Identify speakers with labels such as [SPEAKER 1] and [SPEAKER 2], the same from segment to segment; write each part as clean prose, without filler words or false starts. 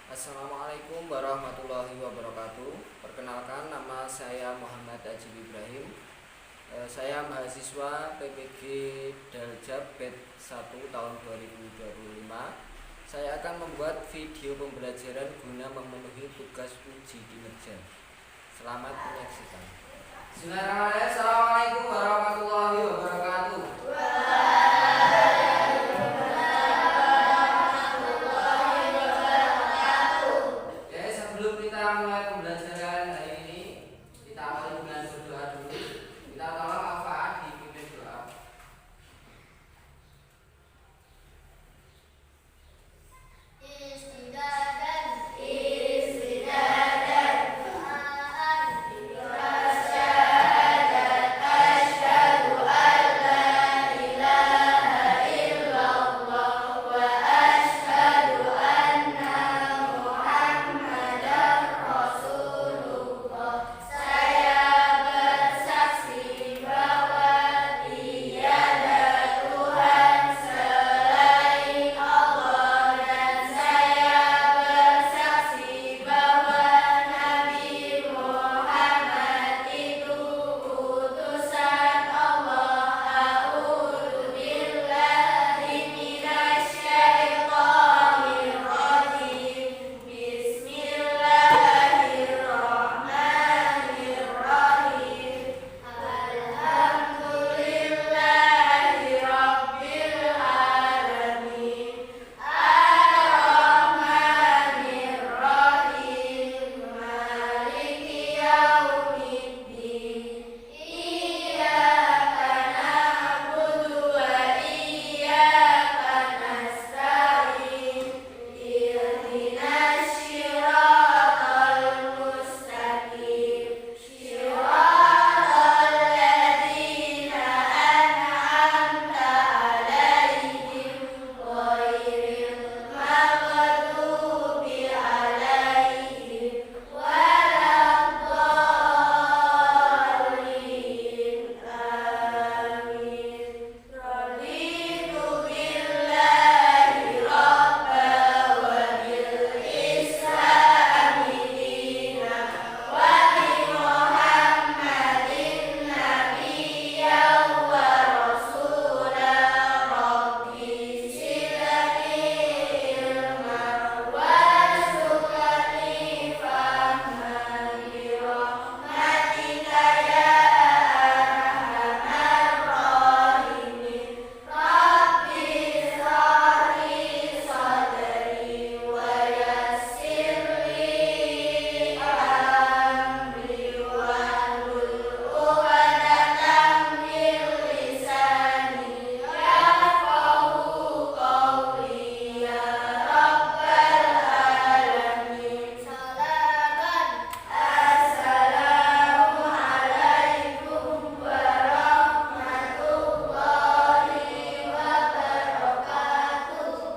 [SPEAKER 1] Assalamualaikum warahmatullahi wabarakatuh. Perkenalkan, nama saya Muhammad Ajib Ibrahim. Saya mahasiswa PPG Daljab batch 1 tahun 2025. Saya akan membuat video pembelajaran guna memenuhi tugas uji kinerja. Selamat menyaksikan. Bismillahirrahmanirrahim. Assalamualaikum warahmatullahi wabarakatuh. Sebelum kita mulai pembelajaran hari ini, kita awali dengan berdoa dulu. Kita tolong Al-Fatihah dipimpin doa.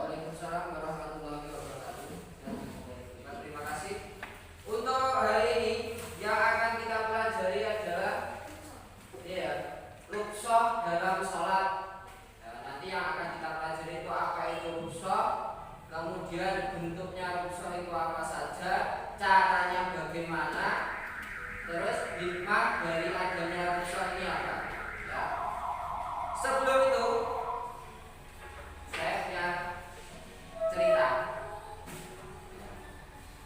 [SPEAKER 1] Waalaikumsalam warahmatullahi wabarakatuh. Terima kasih. Untuk hari ini yang akan kita pelajari adalah rukhsah dalam sholat. Nanti yang akan kita pelajari itu apa itu rukhsah, kemudian bentuknya rukhsah itu apa saja, caranya bagaimana, terus hikmah dari adanya rukhsah ini apa. Ya. Sebelum itu saya punya cerita.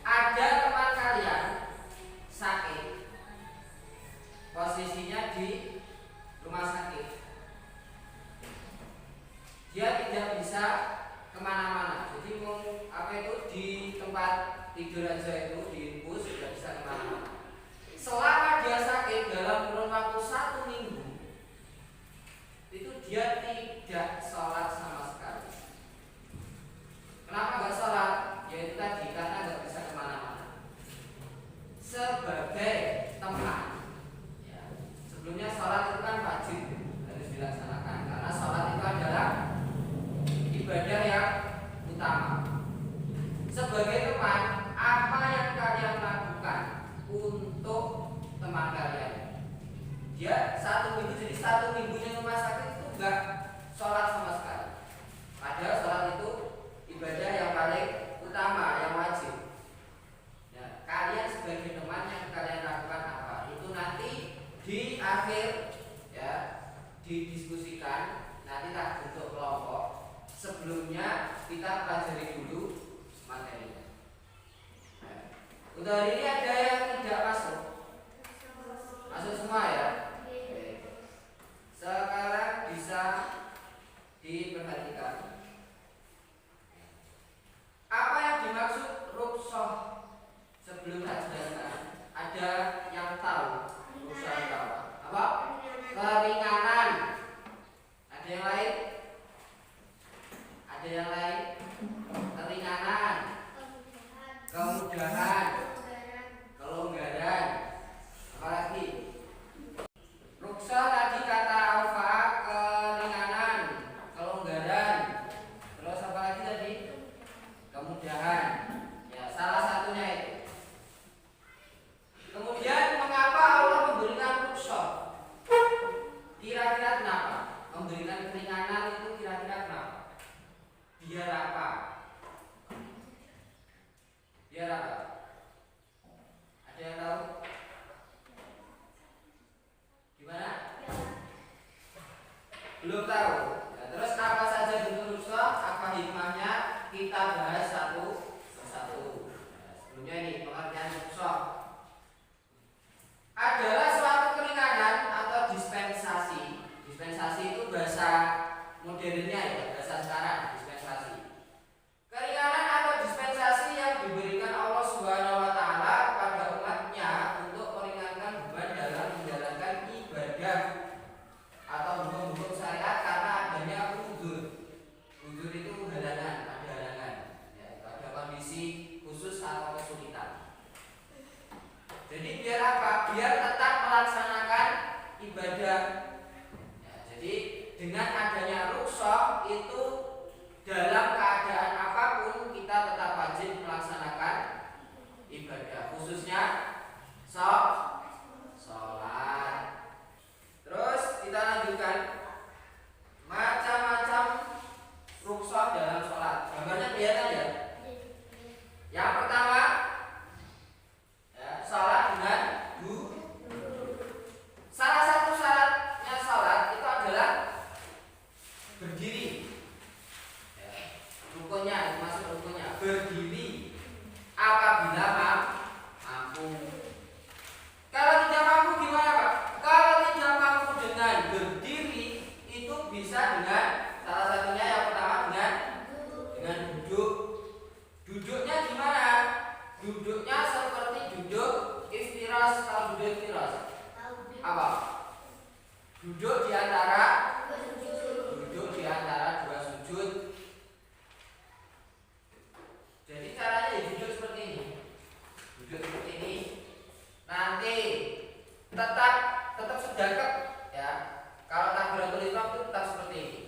[SPEAKER 1] Ada teman kalian sakit, posisinya di rumah sakit. Dia tidak bisa kemana-mana. Jadi di tempat tidur aja itu di infus tidak bisa kemana-mana. Selama dia sakit dalam kurun waktu 1 minggu, itu dia tidak sholat sama sekali. Kenapa nggak sholat? Yaitu tadi karena nggak bisa kemana-mana. Sebagai teman, ya, sebelumnya sholat itu kan wajib harus dilaksanakan karena sholat itu adalah ibadah yang utama. Sebagai teman, apa yang kalian lakukan untuk teman kalian? Dia 1 minggu, jadi 1 minggunya rumah sakit itu nggak sholat sama sekali. Padahal sholat itu ibadah yang paling utama, yang wajib. Untuk hari ini ada yang tidak masuk? Masuk semua ya? Oke. Sekarang bisa diperhatikan apa yang dimaksud rukhsah. Sebelum saya jelaskan, ada yang tahu rukhsah itu apa? Keringanan. Ada yang lain? Ada yang lain? Keringanan, kemudahan, kelonggaran. Apalagi? Rukhsah tadi kata alfa, keringanan, kelonggaran. Terus apa lagi tadi? Kemudahan. Ya, salah satunya itu. Kemudian mengapa Allah memberikan rukhsah? Kira-kira kenapa? Memberikan keringanan itu kira-kira kenapa? Biar apa? Biar apa? Ada yang tahu? Gimana? Belum tahu. Nah, terus apa saja bentuk rukhsah? Apa hikmahnya? Kita bahas satu persatu. Nah, sebelumnya ini pengertian rukhsah adalah suatu keringanan atau dispensasi. Dispensasi itu bahasa modernnya ya, bahasa sekarang dispensasi. Keringanan atau dispensasi yang diberikan Allah Subhanahu wa taala kepada umatnya untuk meringankan beban dalam menjalankan ibadah atau hukum-hukum syariat karena adanya uzur. Uzur itu halangan, ada halangan. Ya, ada kondisi khusus atau kesulitan. Jadi biar apa? Biar tetap melaksanakan ibadah. Ya, jadi dengan adanya rukhsah itu dalam keadaan apapun kita tetap wajib melaksanakan ibadah, khususnya sholat. Terus kita lanjutkan macam-macam rukhsah dalam sholat. Gambarnya kelihatan ya? Yang pertama, ya, sholat dengan salah satu syaratnya sholat itu adalah berdiri. Ya, rukunnya itu masuk rukunnya berdiri apabila mampu. Kalau tidak mampu gimana Pak? Kalau tidak mampu dengan berdiri itu bisa dengan salah satunya yang pertama dengan duduk. Duduknya gimana? Duduknya seperti duduk iftiras. Kalau duduk iftiras apa? Duduk di antara dua sujud. Jadi caranya ya duduk seperti ini. Duduk seperti ini. Nanti tetap sedekap ya. Kalau takbiratul ihram itu tetap seperti ini.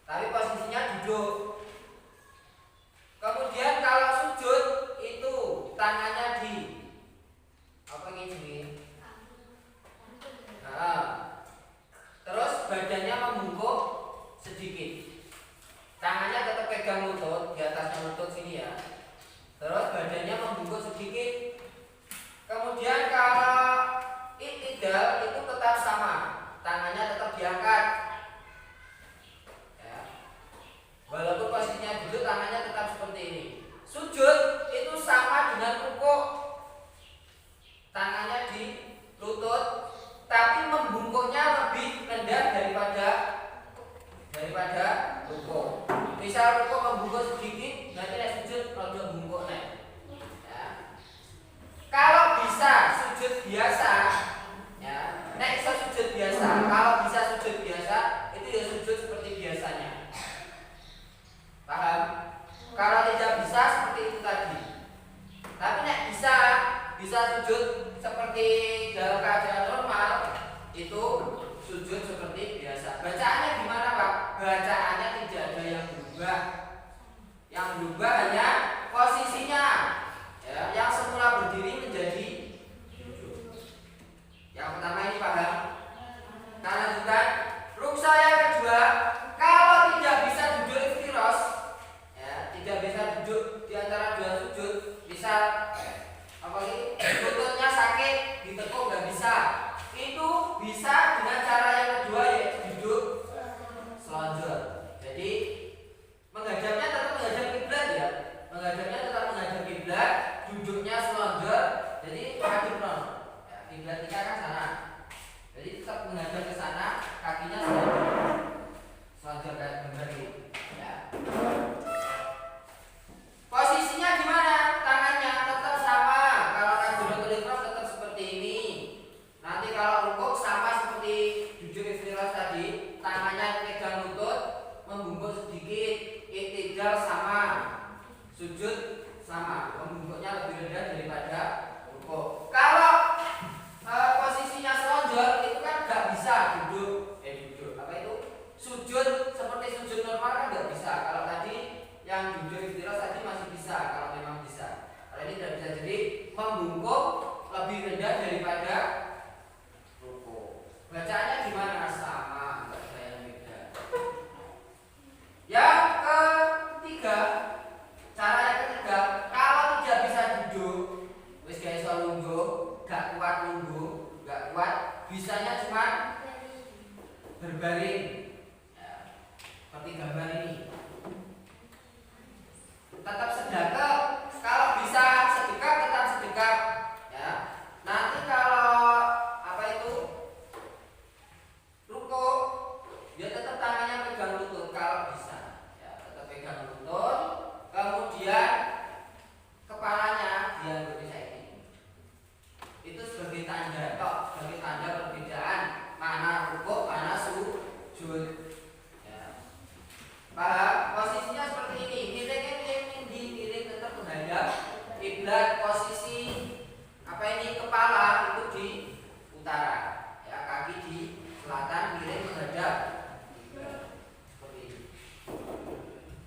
[SPEAKER 1] Tapi posisinya duduk. Kemudian kalau sujud itu tangannya di apa ini? Nah, terus badannya membungkuk sedikit. Tangannya tetap pegang lutut, di atasnya lutut sini ya. Terus badannya membungkuk sedikit. Kemudian kalau i'tidal itu tetap sama, tangannya tetap diangkat. Ya. Walaupun posisinya duduk, tangannya tetap seperti ini. Sujud itu sama dengan rukuk, tangannya di lutut, tapi membungkuknya lebih rendah daripada rukuk. Misal rukuk membungkuk sedikit, berarti nek sujud rada bungkuk nek. Ya. Kalau bisa sujud biasa, ya, nek bisa sujud biasa. Kalau bisa sujud biasa, itu ya sujud seperti biasanya. Paham? Kalau tidak bisa seperti itu tadi. Tapi nek bisa sujud seperti dalam keadaan normal, itu sujud seperti biasa. Bacaannya gimana Pak? Bacaannya tidak ada yang berubah. Yang berubah hanya posisinya. Ya, yang semula berdiri menjadi duduk. Yang pertama ini paham? Kita lanjutkan. Rukhsah yang kedua, kalau tidak bisa duduk iftiros, ya, tidak bisa duduk di antara dua sujud, misal apalagi lututnya sakit, ditekuk nggak bisa, itu bisa dengan cara yang kedua yaitu duduk selonjor. Jadi menghadapnya tetap menghadap kiblat ya, menghadapnya tetap menghadap kiblat, duduk tidak bisa. Jadi membungkuk lebih rendah daripada rukuk. Bacaannya gimana? Sama, enggak ada yang beda. Yang ketiga, cara yang ketiga, kalau tidak bisa duduk, wis gak iso lungguh, gak kuat lungguh, gak kuat, bisanya cuma berbaring. Ya, seperti gambar ini. Tetap sedekap, kalau bisa sedekap tetap sedekap. Ya, nanti kalau apa itu rukuk, dia tetap tangannya pegang lutut kalau bisa. Ya, tetap pegang lutut, kemudian kepalanya dia Indonesia ini. Itu sebagai tanda, sebagai tanda perbedaan mana rukuk, mana sujud. Ya. Paham? Posisinya seperti ini. Miring tetap menghadap kiblat. Posisi apa ini kepala itu di utara. Ya, kaki di selatan, miring menghadap kiblat. Seperti ini.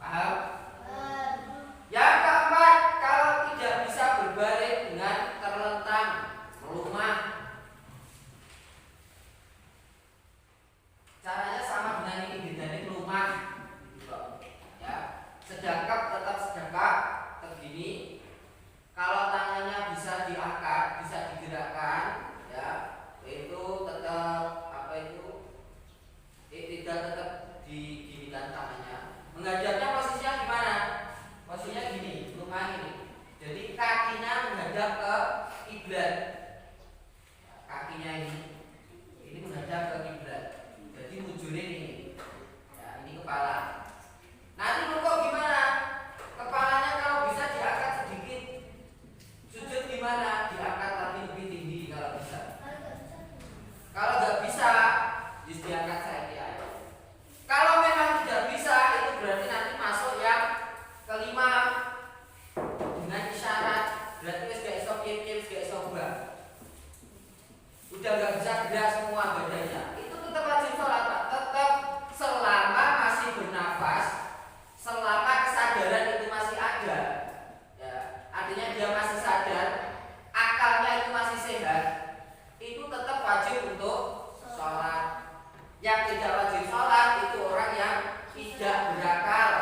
[SPEAKER 1] Paham? Yang keempat, kalau tidak bisa berbaring dengan terlentang, melumah. Caranya sama dengan ini, bedanya melumah. Ya, sedekap tetap sedekap begini. Kalau tangannya bisa diangkat, bisa digerakkan, ya, itu tetap apa itu? Tidak tetap diginikan tangannya. Menghadapnya posisinya gimana? Posisinya gini, lumah ini. Jadi kakinya menghadap ke kiblat. Ya, kakinya ini menghadap ke kiblat. Jadi mujurin ini. Ya, ini kepala. Nanti rukuk gimana? Kepalanya kalau bisa diangkat sedikit. Sujud gimana? Diangkat tapi lebih tinggi kalau bisa. Kalau nggak bisa, just diangkat saja. Kalau memang tidak bisa, itu berarti nanti masuk yang kelima dengan isyarat. Berarti wis gak iso piye-piye, wis gak iso ubah. Udah nggak bisa gerak semua badannya. Itu tetap wajib sholat, Pak. Tetap selama masih bernafas, selama kesadaran itu masih ada, ya, artinya dia masih sadar, akalnya itu masih sehat, itu tetap wajib untuk sholat. Yang tidak wajib sholat itu orang yang tidak berakal,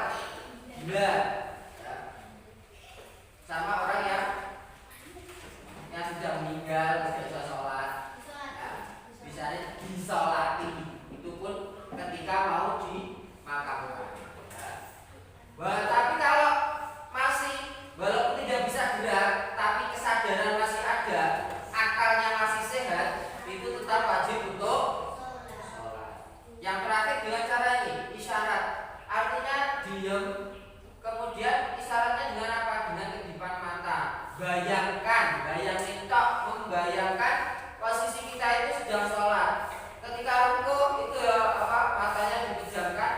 [SPEAKER 1] gila, ya. Sama orang yang sudah meninggal tidak bisa sholat, ya. Bisa disolati, itu pun ketika mau dimakamkan. Wah, tapi kalau masih walaupun tidak bisa gerak, tapi kesadaran masih ada, akalnya masih sehat, itu tetap wajib untuk sholat. Yang terakhir dengan cara ini, isyarat. Artinya diam, kemudian isyaratnya dengan apa? Dengan kedipan mata. Bayangkan, bayangin tok, membayangkan posisi kita itu sedang sholat. Ketika rukuk itu ya apa? Matanya dipejamkan,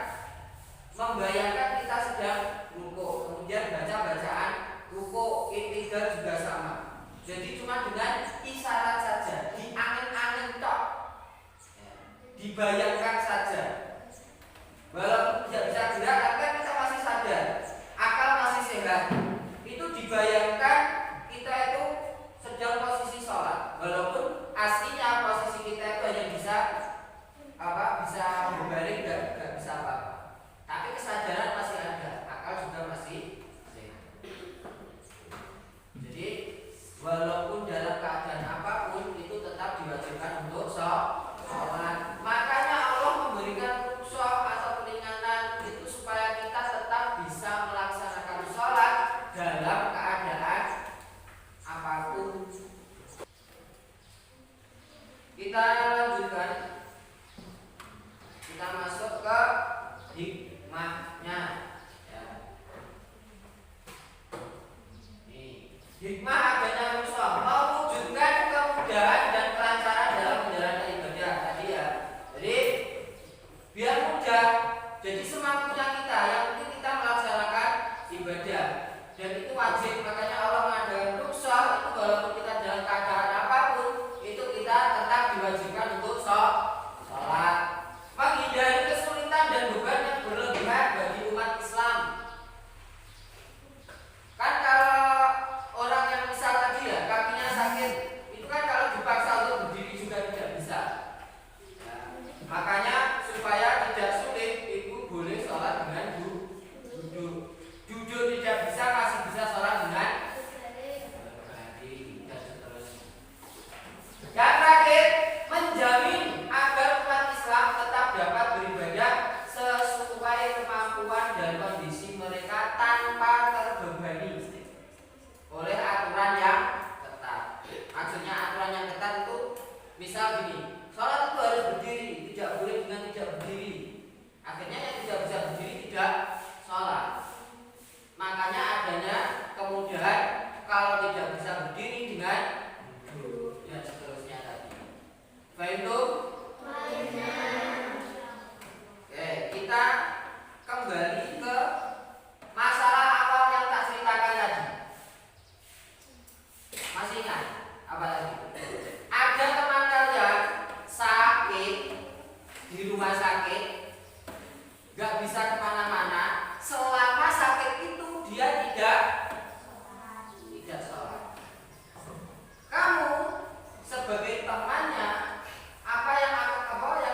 [SPEAKER 1] membayangkan kita sedang rukuk, kemudian baca bacaan rukuk, i'tidal juga sama. Jadi cuma dengan isyarat saja, diangin-angin tok, ya, dibayangkan saja. Walaupun tidak bisa gerak, tapi kita masih sadar, akal masih sehat. Itu dibayangkan kita itu sedang posisi sholat, walaupun aslinya posisi kita itu hanya bisa apa? Bisa berbaring, gak bisa apa-apa. Tapi kesadaran masih ada, akal juga masih sehat. Jadi walaupun dalam keadaan apapun itu tetap diwajibkan untuk sholat. Makanya Allah memberikan rukhsah atau keringanan itu supaya kita tetap bisa melaksanakan sholat dalam keadaan apapun. Kita lanjutkan. Kita masuk ke hikmahnya, ya. Nih, hikmah adanya rukhsah mewujudkan kemudahan dan kelancaran dalam menjalankan ibadah tadi, ya. Jadi biar mudah, jadi semampunya kita, yang penting kita melaksanakan ibadah, dan itu wajib. Makanya Allah mengadakan rukhsah itu walaupun kita dalam keadaan apapun, itu kita tetap diwajibkan untuk sholat. Menghindari kesulitan dan beban yang berlebihan bagi umat Islam. Kan kalau orang yang terbebani oleh aturan yang ketat. Maksudnya aturan yang ketat itu misal gini, sholat itu harus berdiri, tidak boleh dengan tidak berdiri. Akhirnya yang tidak bisa berdiri tidak sholat. Makanya adanya kemudahan kalau tidak bisa berdiri dengan duduk dan seterusnya tadi. Baik itu. Oke, kita kembali ke masalah awal yang tak ceritakan tadi. Masih ingat apa tadi? Ada teman kalian sakit di rumah sakit, gak bisa kemana-mana. Selama sakit itu dia tidak sholat. Kamu sebagai temannya, apa yang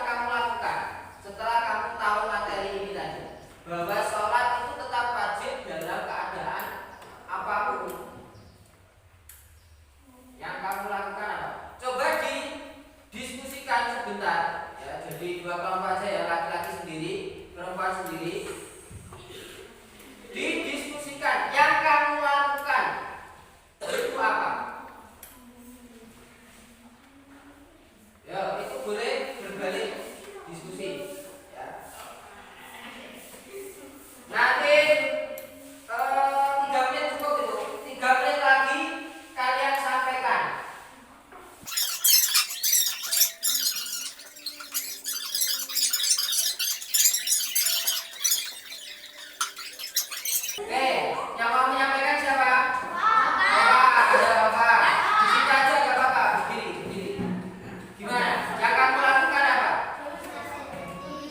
[SPEAKER 1] kamu lakukan setelah kamu tahu materi ini tadi, bahwa sholat itu tetap wajib dalam keadaan apapun? Yang kamu lakukan apa? Coba didiskusikan sebentar ya. Jadi dua kelompok aja ya, laki-laki sendiri, perempuan sendiri. Didiskusikan yang kamu lakukan itu apa? Ya, itu boleh berbalik diskusi ya. Nanti 3 menit cukup itu. 3 menit lagi kalian sampaikan. Oke, yang mau menyampaikan siapa? Bapak, ada bapak. Di sini aja gak apa-apa, berdiri. Gimana? Yang kamu lakukan apa?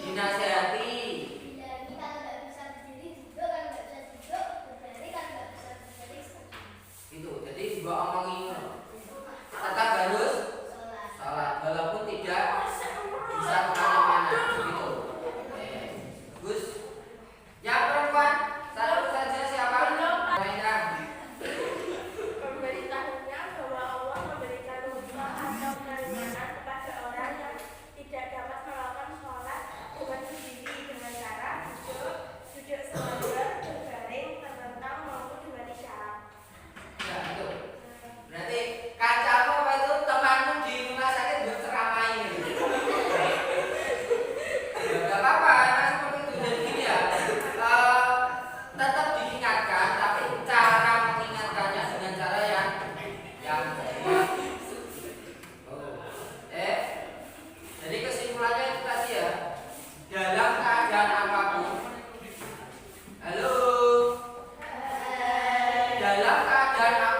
[SPEAKER 1] Dinasehati. Itu, jadi gua omongin tetap harus sholat walaupun tidak bisa kemana-mana gitu. Bagus. Yang perempuan satu saja siapa? Mainkan.
[SPEAKER 2] Pemberitahunya bahwa Allah memberikan rukhsah atau keringanan kepada orang yang tidak dapat melakukan sholat dengan sendiri dengan cara duduk sewajar, berbaring, terlentang maupun dengan isyarat.
[SPEAKER 1] Ya itu. Berarti kacamu apa itu temanmu di rumah sakit buat ceramah ini. Ya nggak apa-apa, emang seperti itu. Jadi gini ya, tetap diingatkan, tapi cara mengingatkannya dengan cara yang baik. Jadi kesimpulannya itu tadi ya, dalam keadaan apapun. Halo. Dalam keadaan